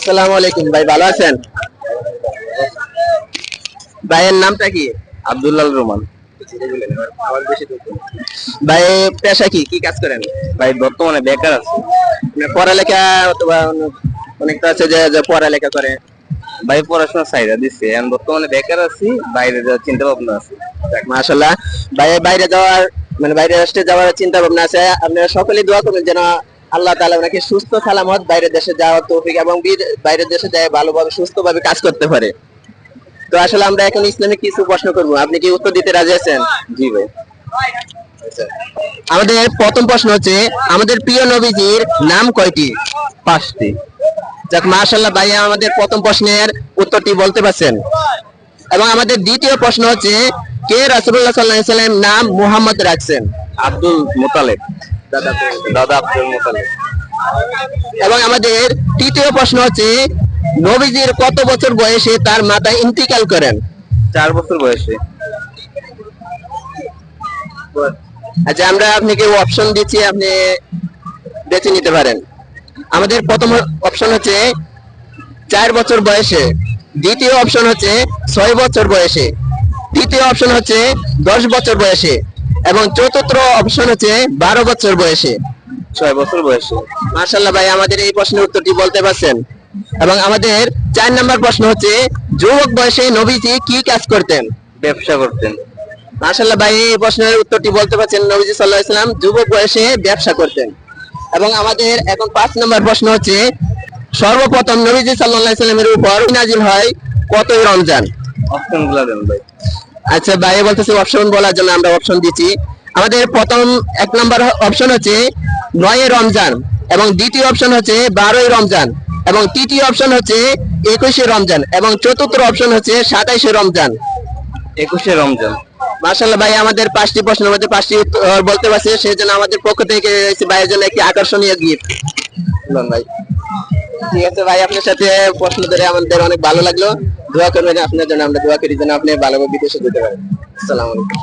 আসসালামু আলাইকুম ভাই, ভালো আছেন? ভাইয়ের নামটা কি? আব্দুল্লাহ রহমান। ভাই পেশা কি, কি কাজ করেন? ভাই বর্তমানে বেকার আছে। মানে পড়ালেখা অথবা অনেকটা আছে যে যে পড়ালেখা করে। ভাই পড়াশোনা সাইডা দিচ্ছে, এখন বর্তমানে বেকার আছি, বাইরে যাওয়ার চিন্তা ভাবনা আছে। মাশাআল্লাহ, ভাই বাইরে যাওয়ার মানে বাইরে রাষ্ট্রে যাওয়ার চিন্তা ভাবনা আছে। আপনারা সকলেই দোয়া করবেন যেন আল্লাহ তাআলা ওনাকে সুস্থ সালামত বাইরের দেশে যাওয়ার তৌফিক এবং বাইরের দেশে যায় ভালোভাবে সুস্থভাবে কাজ করতে পারে। তো আসলে আমরা এখন ইসলামিক কিছু প্রশ্ন করব, আপনি কি উত্তর দিতে রাজি আছেন? জি ভাই। আমাদের প্রথম প্রশ্ন হচ্ছে, আমাদের প্রিয় নবীজির নাম কয়টি? 5টি। যাক মাশাআল্লাহ, ভাইয়া আমাদের প্রথম প্রশ্নের উত্তরটি বলতে পারছেন। এবং আমাদের দ্বিতীয় প্রশ্ন হচ্ছে, কে রাসূলুল্লাহ সাল্লাল্লাহু আলাইহি ওয়াসাল্লাম নাম মুহাম্মদ রাখছেন? আব্দুল মোতালেব। দাদা আব্দুল মোতালেব। এবং আমাদের তৃতীয় প্রশ্ন হচ্ছে, নবীজির কত বছর বয়সে তার মাতা ইন্তিকাল করেন? 4 বছর বয়সে। আচ্ছা, আমরা আপনাকে অপশন দিচ্ছি, আপনি বেছে নিতে পারেন। আমাদের প্রথম অপশন হচ্ছে 4 বছর বয়সে, দ্বিতীয় অপশন হচ্ছে 6 বছর বয়সে, তৃতীয় অপশন হচ্ছে 10 বছর বয়সে এবং চতুর্থ অপশন হচ্ছে 12 বছর বয়সে। 6 বছর বয়সে। মাশাআল্লাহ ভাই, আমাদের এই প্রশ্নের উত্তরটি বলতে পারছেন। এবং আমাদের 4 নম্বর প্রশ্ন হচ্ছে, যুবক বয়সে নবীজি কি কাজ করতেন? ব্যবসা করতেন। মাশাআল্লাহ ভাই, এই প্রশ্নের উত্তরটি বলতে পারছেন, নবীজি সাল্লাল্লাহু আলাইহি ওয়াসাল্লাম যুবক বয়সে ব্যবসা করতেন। এবং আমাদের এখন 5 নম্বর প্রশ্ন হচ্ছে, সর্বপ্রথম নবীজি সাল্লাল্লাহু আলাইহি ওয়াসাল্লামের উপর নাজিল হয় কতই রমজান? অপশনগুলো দেন ভাই। আচ্ছা ভাই বলতেছে অপশন বলার জন্য আমরা অপশন দিচ্ছি। আমাদের প্রথম 1 নম্বর অপশন হচ্ছে 9 রমজান, এবং দ্বিতীয় অপশন হচ্ছে 12 রমজান, এবং তৃতীয় অপশন হচ্ছে 21 রমজান, এবং চতুর্থ অপশন হচ্ছে 27 রমজান। 21 রমজান। মাশাআল্লাহ ভাই, আমাদের 5টি প্রশ্নের মধ্যে 5টি উত্তর বলতে পারছে, সেজন্য আমাদের পক্ষ থেকে ভাইয়ের জন্য একটি আকর্ষণীয় গিফট ভাই। ঠিক আছে ভাই, আপনার সাথে প্রশ্ন ধরে আমাদের অনেক ভালো লাগলো। দোয়া করবেন আপনার জন্য, আমরা দোয়া করি যেন আপনি ভালোভাবে বিদেশে যেতে পারেন। আসসালামু আলাইকুম।